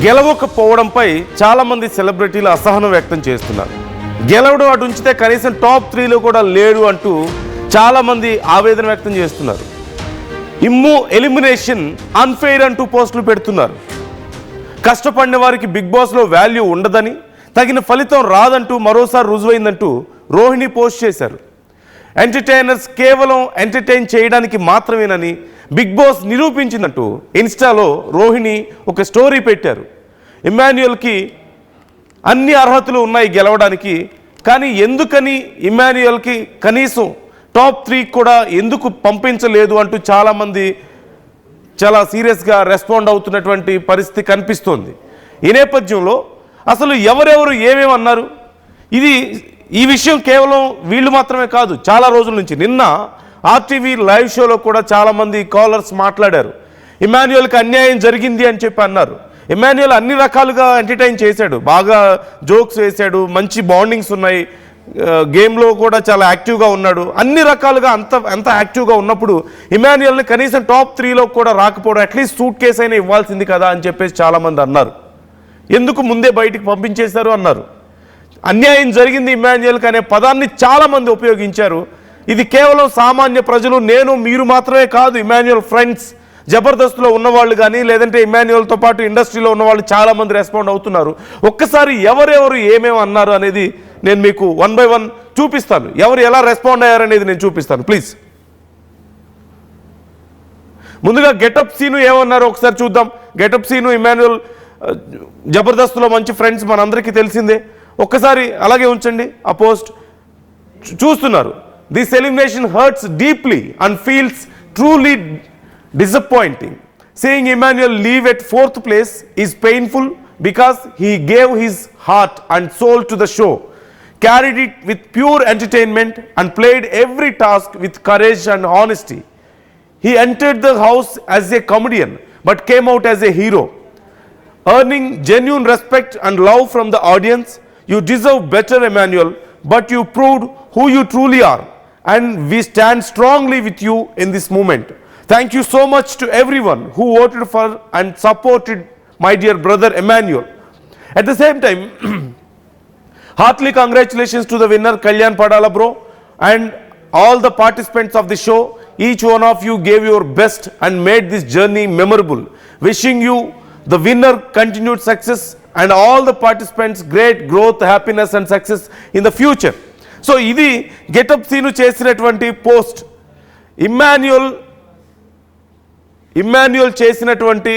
గెలవకపోవడంపై చాలామంది సెలబ్రిటీలు అసహనం వ్యక్తం చేస్తున్నారు. గెలవడం అటు ఉంచితే కనీసం టాప్ 3లో కూడా లేడు అంటూ చాలామంది ఆవేదన వ్యక్తం చేస్తున్నారు. ఎలిమినేషన్ అన్ఫెయిర్ అంటూ పోస్టులు పెడుతున్నారు. కష్టపడిన వారికి బిగ్ బాస్లో వాల్యూ ఉండదని, తగిన ఫలితం రాదంటూ మరోసారి రుజువైందంటూ రోహిణి పోస్ట్ చేశారు. ఎంటర్టైనర్స్ కేవలం ఎంటర్టైన్ చేయడానికి మాత్రమేనని బిగ్ బాస్ నిరూపించిందంటూ ఇన్స్టాలో రోహిణి ఒక స్టోరీ పెట్టారు. ఇమ్మాన్యుయల్కి అన్ని అర్హతలు ఉన్నాయి గెలవడానికి, కానీ ఎందుకని ఇమ్మాన్యుయల్కి కనీసం టాప్ 3 కూడా ఎందుకు పంపించలేదు అంటూ చాలామంది చాలా సీరియస్గా రెస్పాండ్ అవుతున్నటువంటి పరిస్థితి కనిపిస్తోంది. ఈ నేపథ్యంలో అసలు ఎవరెవరు ఏమేమి అన్నారు, ఈ విషయం కేవలం వీళ్ళు మాత్రమే కాదు, చాలా రోజుల నుంచి నిన్న ఆర్టీవీ లైవ్ షోలో కూడా చాలామంది కాలర్స్ మాట్లాడారు. ఇమ్మాన్యుయల్కి అన్యాయం జరిగింది అని చెప్పి అన్నారు. ఇమ్మాన్యుయల్ అన్ని రకాలుగా ఎంటర్టైన్ చేశాడు, బాగా జోక్స్ వేశాడు, మంచి బాండింగ్స్ ఉన్నాయి, గేమ్లో కూడా చాలా యాక్టివ్గా ఉన్నాడు. అన్ని రకాలుగా అంత యాక్టివ్గా ఉన్నప్పుడు ఇమ్మాన్యుయల్ని కనీసం టాప్ 3లో కూడా రాకపోవడం, అట్లీస్ట్ సూట్ కేసు అయినా ఇవ్వాల్సింది కదా అని చెప్పేసి చాలామంది అన్నారు. ఎందుకు ముందే బయటికి పంపించేశారు అన్నారు. అన్యాయం జరిగింది ఇమ్మాన్యుయల్కి అనే పదాన్ని చాలామంది ఉపయోగించారు. ఇది కేవలం సామాన్య ప్రజలు, నేను మీరు మాత్రమే కాదు, ఇమ్మాన్యుయల్ ఫ్రెండ్స్, జబర్దస్త్లో ఉన్నవాళ్ళు కానీ లేదంటే ఇమ్మాన్యుయల్తో పాటు ఇండస్ట్రీలో ఉన్నవాళ్ళు చాలామంది రెస్పాండ్ అవుతున్నారు. ఒక్కసారి ఎవరెవరు ఏమేమి అన్నారు అనేది నేను మీకు 1 by 1 చూపిస్తాను. ఎవరు ఎలా రెస్పాండ్ అయ్యారనేది నేను చూపిస్తాను. ప్లీజ్ ముందుగా గెటప్ సీను ఏమన్నారు ఒకసారి చూద్దాం. గెటప్ సీను ఇమ్మాన్యుయల్ జబర్దస్త్లో మంచి ఫ్రెండ్స్, మనందరికీ తెలిసిందే. ఒక్కసారి అలాగే ఉంచండి ఆ పోస్ట్. చూస్తున్నారు, this elimination hurts deeply and feels truly disappointing. Seeing Emmanuel leave at 4th place is painful because he gave his heart and soul to the show, carried it with pure entertainment and played every task with courage and honesty. He entered the house as a comedian but came out as a hero, earning genuine respect and love from the audience. You deserve better, Emmanuel, but you proved who you truly are, and we stand strongly with you in this moment. Thank you so much to everyone who voted for and supported my dear brother Emmanuel. At the same time, heartily congratulations to the winner Kalyan Padala bro and all the participants of the show. Each one of you gave your best and made this journey memorable. Wishing you, the winner, continued success and all the participants great growth, happiness and success in the future. So ఇది getup scene చేసినటువంటి post. Immanuel చేసినటువంటి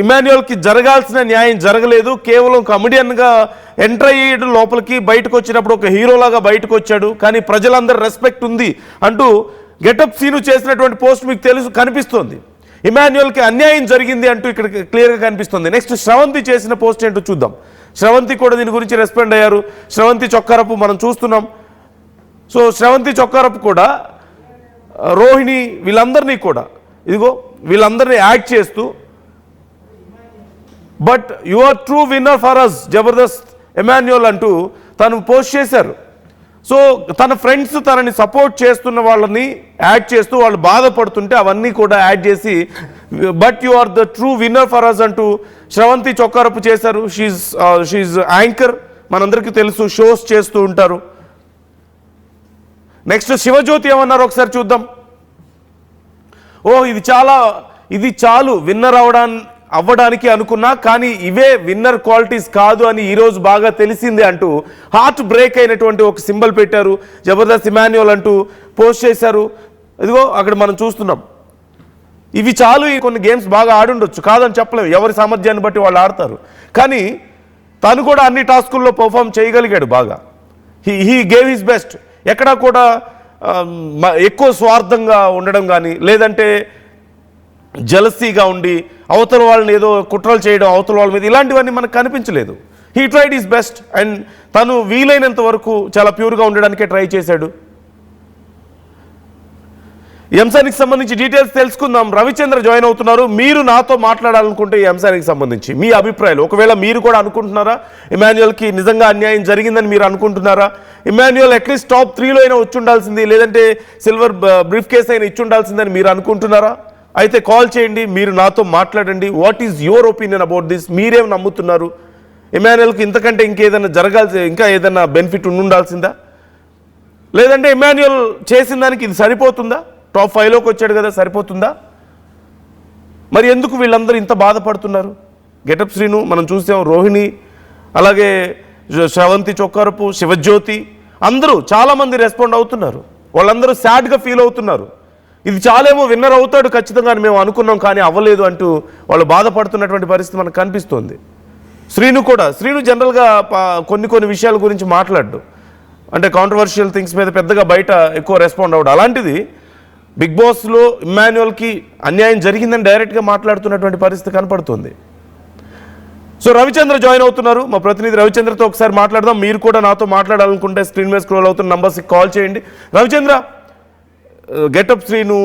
ఇమ్మాన్యుయల్కి జరగాల్సిన న్యాయం జరగలేదు. కేవలం కమెడియన్గా enter అయ్యేడు, లోపలికి బయటకు వచ్చినప్పుడు ఒక హీరోలాగా బయటకు వచ్చాడు, కానీ ప్రజలందరూ రెస్పెక్ట్ ఉంది అంటూ గెటప్ సీను చేసినటువంటి పోస్ట్ మీకు కనిపిస్తుంది. ఇమ్మాన్యుయల్కి అన్యాయం జరిగింది అంటూ ఇక్కడ క్లియర్గా కనిపిస్తుంది. నెక్స్ట్ శ్రవంతి చేసిన పోస్ట్ ఏంటో చూద్దాం. శ్రవంతి కూడా దీని గురించి రెస్పాండ్ అయ్యారు. శ్రవంతి చొక్కారపు మనం చూస్తున్నాం. సో శ్రవంతి చొక్కారపు కూడా రోహిణి వీళ్ళందరినీ యాడ్ చేస్తూ, but you are true winner for us Jabardasth Emmanuel అంటూ తను పోస్ట్ చేశారు. సో తన ఫ్రెండ్స్ తనని సపోర్ట్ చేస్తున్న వాళ్ళని యాడ్ చేస్తూ వాళ్ళు బాధపడుతుంటే అవన్నీ కూడా యాడ్ చేసి but you are the true winner for us అంటూ శ్రవంతి చొక్కారపు చేశారు. షీఈ్ యాంకర్, మనందరికీ తెలుసు, షోస్ చేస్తూ ఉంటారు. నెక్స్ట్ శివజ్యోతి ఏమన్నారు ఒకసారి చూద్దాం. ఇది చాలు విన్నర్ అవ్వడానికి అనుకున్నా, కానీ ఇవే విన్నర్ క్వాలిటీస్ కాదు అని ఈరోజు బాగా తెలిసిందే అంటూ హార్ట్ బ్రేక్ అయినటువంటి ఒక సింబల్ పెట్టారు. జబర్దస్త్ ఇమాన్యుయల్ అంటూ పోస్ట్ చేశారు. ఇదిగో అక్కడ మనం చూస్తున్నాం. ఇవి చాలు, కొన్ని గేమ్స్ బాగా ఆడుండొచ్చు, కాదని చెప్పలేము, ఎవరి సామర్థ్యాన్ని బట్టి వాళ్ళు ఆడతారు. కానీ తను కూడా అన్ని టాస్కుల్లో పర్ఫామ్ చేయగలిగాడు బాగా. He gave his best. ఎక్కడా కూడా ఎక్కువ స్వార్థంగా ఉండడం కానీ లేదంటే జలసీగా ఉండి అవతల వాళ్ళని ఏదో కుట్రలు చేయడం అవతల వాళ్ళ మీద, ఇలాంటివన్నీ మనకు కనిపించలేదు. He tried his best and తను వీలైనంత వరకు చాలా ప్యూర్గా ఉండడానికే ట్రై చేశాడు. ఈ అంశానికి సంబంధించి డీటెయిల్స్ తెలుసుకుందాం. రవిచంద్ర జాయిన్ అవుతున్నారు. మీరు నాతో మాట్లాడాలనుకుంటే ఈ అంశానికి సంబంధించి మీ అభిప్రాయాలు, ఒకవేళ మీరు కూడా అనుకుంటున్నారా ఇమాన్యుయల్కి నిజంగా అన్యాయం జరిగిందని మీరు అనుకుంటున్నారా? ఇమాన్యుయల్ అట్లీస్ట్ టాప్ 3లో అయినా వచ్చి ఉండాల్సింది, లేదంటే సిల్వర్ బ్రీఫ్ కేస్ అయినా ఇచ్చి ఉండాల్సిందని మీరు అనుకుంటున్నారా అయితే కాల్ చేయండి, మీరు నాతో మాట్లాడండి. What is your opinion about this? మీరేం నమ్ముతున్నారు? ఇమాన్యుయల్కి ఇంతకంటే ఇంకేదైనా జరగాల్సి, ఇంకా ఏదైనా బెనిఫిట్ ఉండాల్సిందా? లేదంటే ఇమాన్యుయల్ చేసిన దానికి ఇది సరిపోతుందా? టాప్ 5లోకి వచ్చాడు కదా, సరిపోతుందా? మరి ఎందుకు వీళ్ళందరూ ఇంత బాధపడుతున్నారు? గెటప్ శ్రీను మనం చూసాం, రోహిణి, అలాగే శ్రవంతి చొక్కారపు, శివజ్యోతి, అందరూ చాలామంది రెస్పాండ్ అవుతున్నారు. వాళ్ళందరూ సాడ్గా ఫీల్ అవుతున్నారు. ఇది చాలేమో విన్నర్ అవుతాడు ఖచ్చితంగా అని మేము అనుకున్నాం, కానీ అవ్వలేదు అంటూ వాళ్ళు బాధపడుతున్నటువంటి పరిస్థితి మనకు కనిపిస్తోంది. శ్రీను కూడా, శ్రీను జనరల్గా కొన్ని విషయాల గురించి మాట్లాడు, అంటే కాంట్రవర్షియల్ థింగ్స్ మీద పెద్దగా బయట ఎక్కువ రెస్పాండ్ అవ్వడు. అలాంటిది బిగ్ బాస్లో ఇమాన్యుయల్కి అన్యాయం జరిగిందని డైరెక్ట్గా మాట్లాడుతున్నటువంటి పరిస్థితి కనపడుతుంది. సో రవిచంద్ర జాయిన్ అవుతున్నారు, మా ప్రతినిధి రవిచంద్రతో ఒకసారి మాట్లాడదాం. మీరు కూడా నాతో మాట్లాడాలనుకుంటే స్క్రీన్ మీద స్క్రోల్ అవుతున్న నంబర్స్కి కాల్ చేయండి. రవిచంద్ర, గెటప్ శ్రీను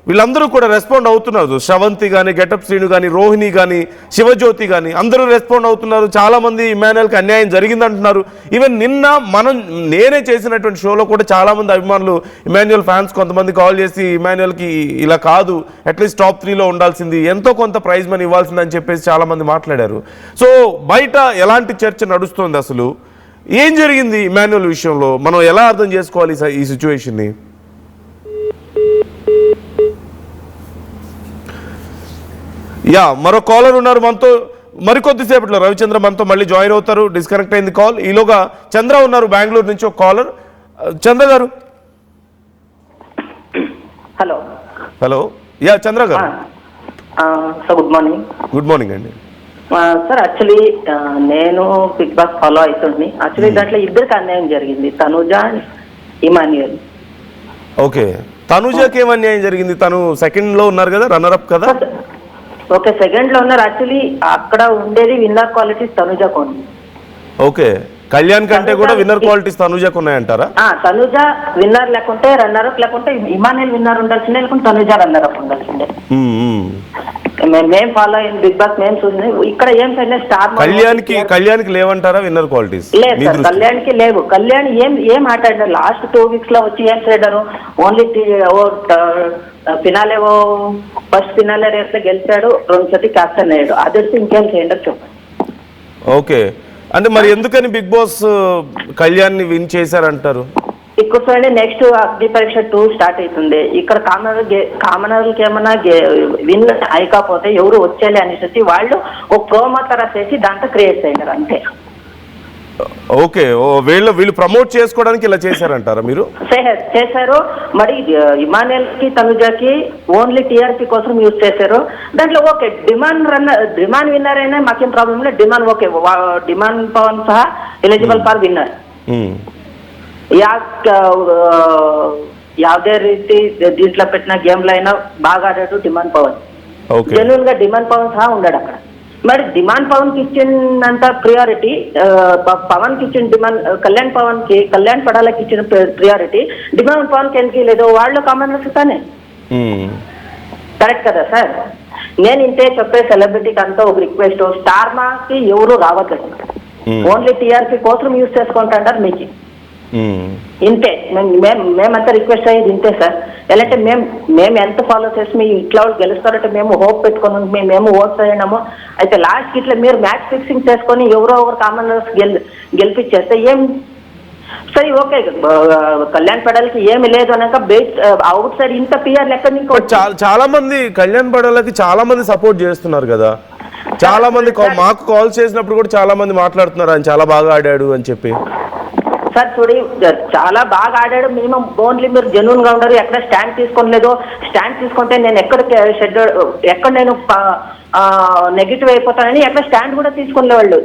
వీళ్ళందరూ కూడా రెస్పాండ్ అవుతున్నారు. శ్రవంతి కానీ, గెటప్ శ్రీను కానీ, రోహిణి కానీ, శివజ్యోతి కానీ అందరూ రెస్పాండ్ అవుతున్నారు. చాలామంది ఇమాన్యుయల్కి అన్యాయం జరిగిందంటున్నారు. ఈవెన్ నిన్న నేనే చేసినటువంటి షోలో కూడా చాలామంది అభిమానులు, ఇమాన్యుయల్ ఫ్యాన్స్ కొంతమంది కాల్ చేసి ఇమాన్యుయల్కి ఇలా కాదు, అట్లీస్ట్ టాప్ 3లో ఉండాల్సింది, ఎంతో కొంత ప్రైజ్ మనీ ఇవ్వాల్సిందని చెప్పేసి చాలామంది మాట్లాడారు. సో బయట ఎలాంటి చర్చ నడుస్తుంది? అసలు ఏం జరిగింది ఇమాన్యుయల్ విషయంలో? మనం ఎలా అర్థం చేసుకోవాలి ఈ సిచ్యువేషన్ని? మరో కాలర్ ఉన్నారు మనతో. మరికొద్దిసేపట్లో రవిచంద్ర మనతో మళ్ళీ జాయిన్ అవుతారు. డిస్కనెక్ట్ అయింది కాల్. ఈలోగా చంద్ర ఉన్నారు బెంగళూరు నుంచి, ఒక కాలర్. చంద్ర గారు. హలో. హలో, చంద్ర గారు. Sir good morning. Good morning అండి. సార్ యాక్చువల్లీ నేను బిగ్ బాస్ ఫాలో అవుతుంది. యాక్చువల్లీ దాంట్లో ఇద్దరికి అన్యాయం జరిగింది, తనుజ, ఇమాన్యుయల్. ఓకే, తనుజకి ఏం అన్యాయం జరిగింది? తను సెకండ్లో ఉన్నారు కదా, రన్నర్ అప్ కదా. ఓకే, సెకండ్ లో ఉన్నారు. యాక్చువల్లీ అక్కడ ఉండేది విన్నర్ క్వాలిటీస్ తనుజకు ఉంది. ఓకే, కళ్యాణ్ కంటే కూడా విన్నర్ క్వాలిటీస్ తనుజకు ఉన్నాయంటారా? తనుజ విన్నర్ లేకుంటే రన్నర్ అప్, లేకుంటే ఇమాన్యుయల్ విన్నర్ ఉండాల్సిందే, లేకుంటే తనుజ రన్నర్ అప్ ఉండాల్సిందే. మేము ఫాలో అయిన బిగ్ బాస్ మేము చూసింది. ఇక్కడ ఏం సరే స్టార్ కళ్యాణ్కి లేవంటారా విన్నర్ క్వాలిటీస్? లేదు సార్, కళ్యాణ్కి లేవు. కళ్యాణ్ ఏం మాట్లాడారు లాస్ట్ 2 weeks లో వచ్చి ఏం చేయడారు? Only finale, first finale race లో గెలిచాడు, 2 సార్లు క్యాప్టెన్ అయ్యాడు. అదే ఇంకేం చేయండి చెప్పండి. ఓకే, అంటే మరి ఎందుకని బిగ్ బాస్ కళ్యాణ్ ని విన్ చేశారంటారు? ఇక్కడ చూడండి, నెక్స్ట్ అగ్ని పరీక్ష 2 స్టార్ట్ అవుతుంది. ఇక్కడ కామనర్లకి ఏమన్నా విన్ అయికపోతే ఎవరు వచ్చేయాలి అనేసి వాళ్ళు ఒక ప్రోమో తర చేసి దాంట్లో క్రియేట్ చేయరు అంతే. ఓకే, వీళ్ళు ప్రమోట్ చేసుకోవడానికి ఇలా చేశారంటారా మీరు? చేశారు. మరి ఇమాన్యుయల్ కి తనుజకి ఓన్లీ టీఆర్పీ కోసం యూజ్ చేశారు. దాంట్లో ఓకే, డిమాండ్ విన్నర్ అయినా మాకేం ప్రాబ్లం లేదు. డిమాండ్ ఓకే, డిమాండ్ పవన్ సహా ఎలిజిబుల్ ఫర్ విన్నర్. యావదే రీతి దీంట్లో పెట్టిన గేమ్లో అయినా బాగా ఆడాడు డిమాండ్ పవన్. జెన్యున్ గా డిమాండ్ పవన్ సహా ఉన్నాడు అక్కడ. మరి డిమాండ్ పవన్ కి ఇచ్చినంత ప్రియారిటీ పవన్ కి ఇచ్చిన డిమాండ్, కళ్యాణ్ పడాలకి ఇచ్చిన ప్రియారిటీ డిమాండ్ పవన్ కి ఎందుకు లేదు? వాళ్ళు కామనర్స్ తానే, కరెక్ట్ కదా సార్? నేను ఇంతే చెప్పే సెలబ్రిటీకి అంతా ఒక రిక్వెస్ట్, స్టార్ మాకి ఎవరు రావట్లేదు, ఓన్లీ టీఆర్పీ కోసం యూజ్ చేసుకుంటారు మీకు. ఇంతే మేమంతా రిక్వెస్ట్ అయ్యేది ఇంతే సార్. ఎలాంటే మేము ఎంత ఫాలో చేసి మీ ఇట్లా వాళ్ళు గెలుస్తారంటే మేము హోప్ పెట్టుకుని మేము ఓట్స్ అయినాము. అయితే లాస్ట్ ఇట్లా మీరు మ్యాచ్ ఫిక్సింగ్ చేసుకొని ఎవరో ఒకరు కామనర్స్ గెలిపించేస్తే ఏం సరే ఓకే, కళ్యాణ్ పడాలకి ఏమి లేదు అనక అవుట్ సైడ్ ఇంత పిఆర్ లెక్క. చాలా మంది కళ్యాణ్ పడాలకి చాలా మంది సపోర్ట్ చేస్తున్నారు కదా. చాలా మంది మాకు కాల్ చేసినప్పుడు కూడా చాలా మంది మాట్లాడుతున్నారు ఆయన చాలా బాగా ఆడాడు అని చెప్పి. సార్ చూడి, చాలా బాగా ఆడాడు. మినిమం ఓన్లీ మీరు జెన్యూన్ గా ఉండరు, ఎక్కడ స్టాండ్ తీసుకోలేదు. స్టాండ్ తీసుకుంటే నేను ఎక్కడ నేను నెగిటివ్ అయిపోతానని ఎక్కడ స్టాండ్ కూడా తీసుకునే వాళ్ళు.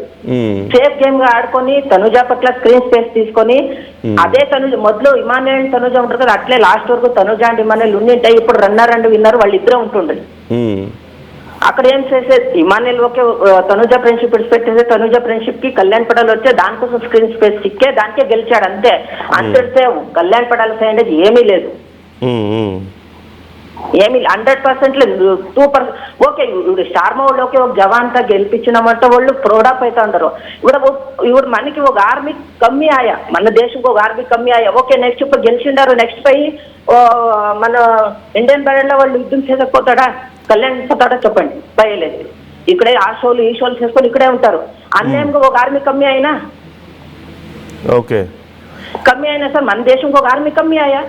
సేఫ్ గేమ్ గా ఆడుకొని తనుజ పట్ల స్క్రీన్ స్పేస్ తీసుకొని, అదే తనుజ మొదలు ఇమాన్యుయల్ తనుజ ఉంటారు కదా, అట్లే లాస్ట్ వరకు తనుజ అండ్ ఇమాన్యుయల్ ఉండింటాయి. ఇప్పుడు రన్నర్ అండ్ విన్నర్ వాళ్ళు ఇద్దరే ఉంటుండ్రు. అక్కడ ఏం చేసేది ఇమాన్యుయల్ ఓకే, తనుజ ఫ్రెండ్షిప్ పెట్టేసి తనుజ ఫ్రెండ్షిప్ కి కళ్యాణ్ పడాల్ వచ్చే దానికోసం స్క్రీన్ స్పేస్ చిక్కే దానికే గెలిచాడు అంతే. అంతే కళ్యాణ్ పడాల్ సైడ్ ఏమీ లేదు. ఏమి 100% లేదు 2%. ఓకే ఇప్పుడు స్టార్ మా వాళ్ళు ఓకే ఒక జవాన్ తా గెలిపించినామంటే వాళ్ళు ప్రౌడప్ అవుతా ఉంటారు. ఇప్పుడు మనకి ఒక ఆర్మీ కమ్మి ఆయా, మన దేశంకి ఒక ఆర్మీ కమ్మి ఆయా. ఓకే నెక్స్ట్ ఇప్పుడు గెలిచిండారు, నెక్స్ట్ పోయి మన ఇండియన్ బ్యారెంట్లో వాళ్ళు యుద్ధం చేయకపోతాడా, కళ్యాణ్ పోతాడా చెప్పండి? భయలేదు. ఇక్కడే ఆ షోలు ఈ షోలు చేసుకొని ఇక్కడే ఉంటారు. అన్యాయంగా ఒక ఆర్మీ కమ్మి అయినా ఓకే సార్ మన దేశంకి ఒక ఆర్మీ కమ్మి ఆయా.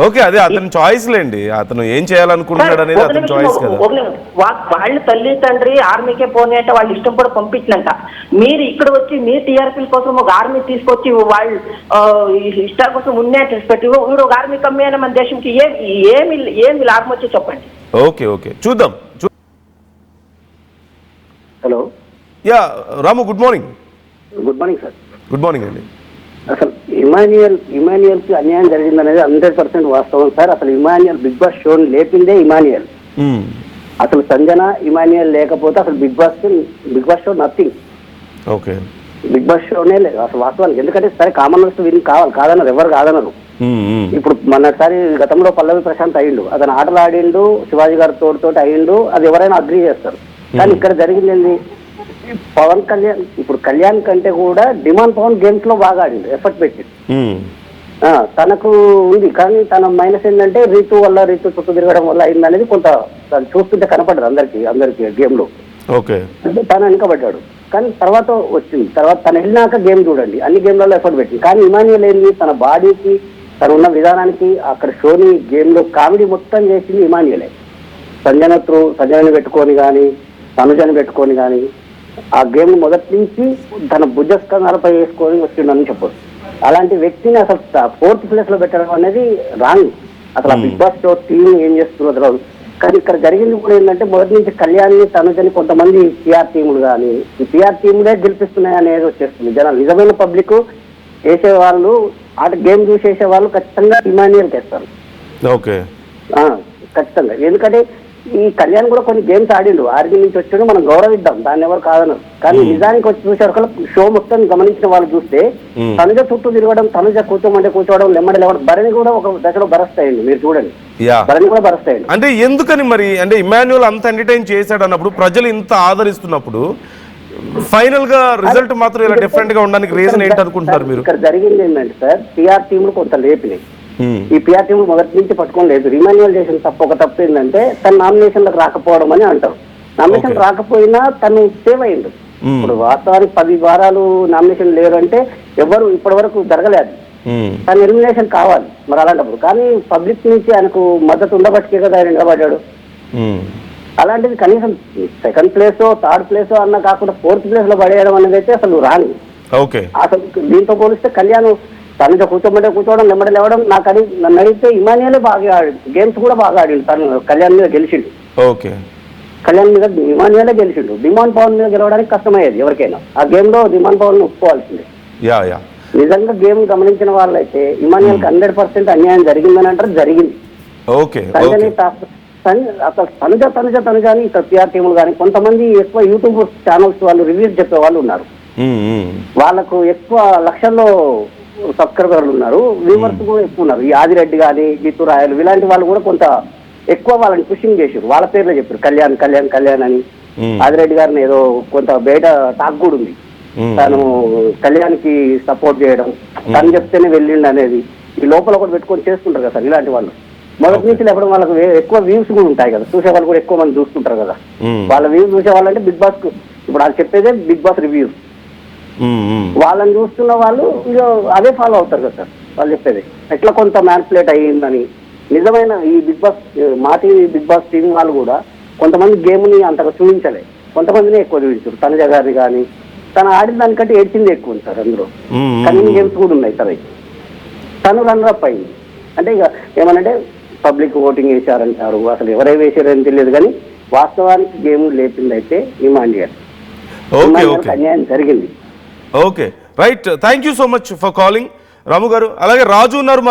ఓకే, అదే అతని చాయిస్ లేండి, అతను ఏం చేయాలనుకుంటున్నాడు అనేది అతని చాయిస్ కదా. వాళ్ళు తల్లి తండ్రి ఆర్మీకే పోనీ అంటే వాళ్ళు ఇష్టం కూడా పంపించినంట. మీరు ఇక్కడ వచ్చి మీ టీఆర్పీ కోసం ఒక ఆర్మీ తీసుకొచ్చి వాళ్ళు ఇష్టాల కోసం ఉన్నట్టు పెట్టి వీడు ఒక ఆర్మీ కమ్మి అయినా మన దేశంకి ఏమి లాభం వచ్చి చెప్పండి. ఓకే ఓకే చూద్దాం. Hello, yeah Ramu, good morning. Good morning sir. Good morning అండి. అసలు ఇమాన్యుయల్కి అన్యాయం జరిగిందనేది 100% వాస్తవం సార్. అసలు ఇమాన్యుయల్ బిగ్ బాస్ షోని లేపిందే ఇమాన్యుయల్. అసలు సంజన ఇమాన్యుయల్ లేకపోతే అసలు Bigg Boss show nothing. Okay, Bigg Boss షోనే లేదు అసలు వాస్తవానికి. ఎందుకంటే సరే కామన్వెల్త్ విన్ కాదన్నారు, ఎవరు కాదన్నారు. ఇప్పుడు మొన్నటిసారి గతంలో పల్లవి ప్రశాంత్ అయ్యిండు, అతను ఆటలు ఆడిండు, శివాజీ గారి తోటి అయ్యిండు, అది ఎవరైనా అగ్రీ చేస్తారు. కానీ ఇక్కడ జరిగింది ఏంది, పవన్ కళ్యాణ్ ఇప్పుడు కళ్యాణ్ కంటే కూడా డిమాండ్ పవన్ గేమ్స్ లో బాగా ఆడిండు, ఎఫర్ట్ పెట్టి. తనకు ఉంది, కానీ తన మైనస్ ఏంటంటే రీతు చుట్టూ తిరగడం వల్ల అయింది అనేది కొంత చూస్తుంటే కనపడ్డది అందరికి గేమ్ లో. ఓకే, తను వెనుకబడ్డాడు. కానీ తర్వాత వచ్చింది, తర్వాత తను వెళ్ళినాక గేమ్ చూడండి, అన్ని గేమ్లలో ఎఫర్ట్ పెట్టింది. కానీ ఇమాన్యుయల్ ఏంది, తన బాడీకి తను ఉన్న విధానానికి అక్కడ షోని గేమ్ లో కామెడీ మొత్తం చేసింది ఇమాన్యుయలే. సంజనని పెట్టుకొని కానీ తనుజని పెట్టుకొని కానీ ఆ గేమ్ మొదటి నుంచి తన భుజస్కంధాలపై వేసుకొని వచ్చిండని చెప్పొచ్చు. అలాంటి వ్యక్తిని అసలు 4th ప్లేస్ లో పెట్టడం అనేది రాంగ్. అసలు ఆ బిగ్ బాస్ షో టీం ఏం చేస్తున్నదో. కానీ ఇక్కడ జరిగింది కూడా ఏంటంటే మొదటి నుంచి కళ్యాణ్ని తనుజని కొంతమంది పిఆర్ టీములు కానీ ఈ పిఆర్ టీములే గెలిపిస్తున్నాయి అనేది వచ్చేస్తుంది. జనాలు నిజమైన పబ్లిక్ వేసేవాళ్ళు గేమ్ చూసేసే వాళ్ళు ఖచ్చితంగా ఇమాన్యుయల్కి వేస్తారు. ఓకే, ఖచ్చితంగా. ఎందుకంటే ఈ కళ్యాణ్ కూడా కొన్ని గేమ్స్ ఆడిండు, ఆర్మీ నుంచి వచ్చాడు, మనం గౌరవిద్దాం, దాన్ని ఎవరు కాదన్నారు. కానీ నిజానికి వచ్చి చూసారు షో మొత్తం గమనించిన వాళ్ళు చూస్తే తనుజ చుట్టూ తిరగడం, తనుజ కూర్చోవడం, లెమ్మడి లేవడం, భరణి కూడా ఒక దశలో బరస్తాయండి. మీరు చూడండి, భరణి కూడా బరస్తాయండి. అంటే ఎందుకని మరి, అంటే ఇమాన్యుయల్ అంత ఎంటర్టైన్ చేశాడు అన్నప్పుడు, ప్రజలు ఇంత ఆదరిస్తున్నప్పుడు ఫైనల్ గా రిజల్ట్ మాత్రం ఇలా డిఫరెంట్ గా ఉండడానికి రీజన్ ఏంటి అనుకుంటున్నారు మీరు? ఇక్కడ జరిగింది ఏంటంటే సార్, టీఆర్ టీంలు కొంత లేపినాయి. ఈ పిఆర్ టీం మొదటి నుంచి పట్టుకొని లేదు. ఇమాన్యుయల్ చేసిన ఒక తప్పు ఏంటంటే తన నామినేషన్లకు రాకపోవడం అని అంటారు. నామినేషన్ రాకపోయినా తను సేవ్ అయ్యిండు. ఇప్పుడు వాస్తవానికి 10 వారాలు నామినేషన్ లేరు అంటే ఎవరు ఇప్పటి వరకు జరగలేదు. తన ఎలిమినేషన్ కావాలి మరి అలాంటప్పుడు. కానీ పబ్లిక్ నుంచి ఆయనకు మద్దతు ఉండబట్టే కదా ఆయన నిలబడ్డాడు. అలాంటిది కనీసం 2nd ప్లేసో 3rd ప్లేసో అన్న కాకుండా 4th ప్లేస్ లో పడేయడం అనేది అయితే అసలు రాని. అసలు దీంతో పోలిస్తే కళ్యాణ్ తను కూర్చోవడం, నెమ్మడి లేవడం, నన్ను అడిగితే ఇమాన్యుయలే బాగా ఆడిండు, గేమ్స్ కూడా బాగా ఆడిండు. తను కళ్యాణ్ మీద గెలిచిండు. కళ్యాణ్ మీద ఇమాన్యుయలే గెలిచిండు. డిమాండ్ పవన్ మీద గెలవడానికి కష్టమయ్యేది ఎవరికైనా. ఆ గేమ్ లో డిమాండ్ పవన్ ఒప్పుకోవాల్సిందే. నిజంగా గేమ్ గమనించిన వాళ్ళైతే ఇమాన్యుయల్కి 100% అన్యాయం జరిగిందని అంటారు. జరిగింది. అసలు తనుజ అని ఇక్కడ పిఆర్ టీములు కానీ కొంతమంది ఎక్కువ యూట్యూబ్ ఛానల్స్ వాళ్ళు రివ్యూస్ చెప్పే వాళ్ళు ఉన్నారు. వాళ్ళకు ఎక్కువ లక్షల్లో సబ్స్క్రైబర్లు ఉన్నారు, వ్యూవర్స్ కూడా ఎక్కువ ఉన్నారు. ఈ ఆదిరెడ్డి కానీ జిత్తు రాయలు ఇలాంటి వాళ్ళు కూడా కొంత ఎక్కువ వాళ్ళని పుషింగ్ చేశారు. వాళ్ళ పేర్లే చెప్పారు కళ్యాణ్ అని. ఆదిరెడ్డి గారిని ఏదో కొంత బయట టాక్ కూడా ఉంది, తను కళ్యాణ్కి సపోర్ట్ చేయడం, తను చెప్తేనే వెళ్ళిండు అనేది ఈ లోపల కూడా పెట్టుకొని చేసుకుంటారు కదా సార్ ఇలాంటి వాళ్ళు. మొదటి నుంచి లేకపోతే వాళ్ళకి ఎక్కువ వ్యూస్ కూడా ఉంటాయి కదా, చూసే వాళ్ళు కూడా ఎక్కువ మంది చూస్తుంటారు కదా. వాళ్ళ వ్యూస్ చూసే వాళ్ళంటే బిగ్ బాస్ ఇప్పుడు వాళ్ళు చెప్పేదే బిగ్ బాస్ రివ్యూస్. వాళ్ళని చూస్తున్న వాళ్ళు అదే ఫాలో అవుతారు కదా సార్ వాళ్ళు చెప్పేది. ఎట్లా కొంత మ్యాన్పులేట్ అయ్యిందని నిజమైన ఈ బిగ్ బాస్ మా టీవీ బిగ్ బాస్ టీవీ వాళ్ళు కూడా కొంతమంది గేమ్ని అంతగా చూపించలే, కొంతమందిని ఎక్కువ చూపించారు. తనుజ గారిని కానీ తను ఆడిన దానికంటే ఏడ్చింది ఎక్కువ ఉంది సార్. అందులో కన్నింగ్ గేమ్స్ కూడా ఉన్నాయి సార్. తను రన్నరప్ అయింది. అంటే ఇక ఏమనంటే పబ్లిక్ ఓటింగ్ వేశారంటారు, అసలు ఎవరే వేసారని తెలియదు. కానీ వాస్తవానికి గేమ్ లేపింది అయితే ఇమాన్యుయల్. అన్యాయం జరిగింది. Okay, right. Thank you so much for calling Ramu గారు. అలాగే రాజు ఉన్నారు.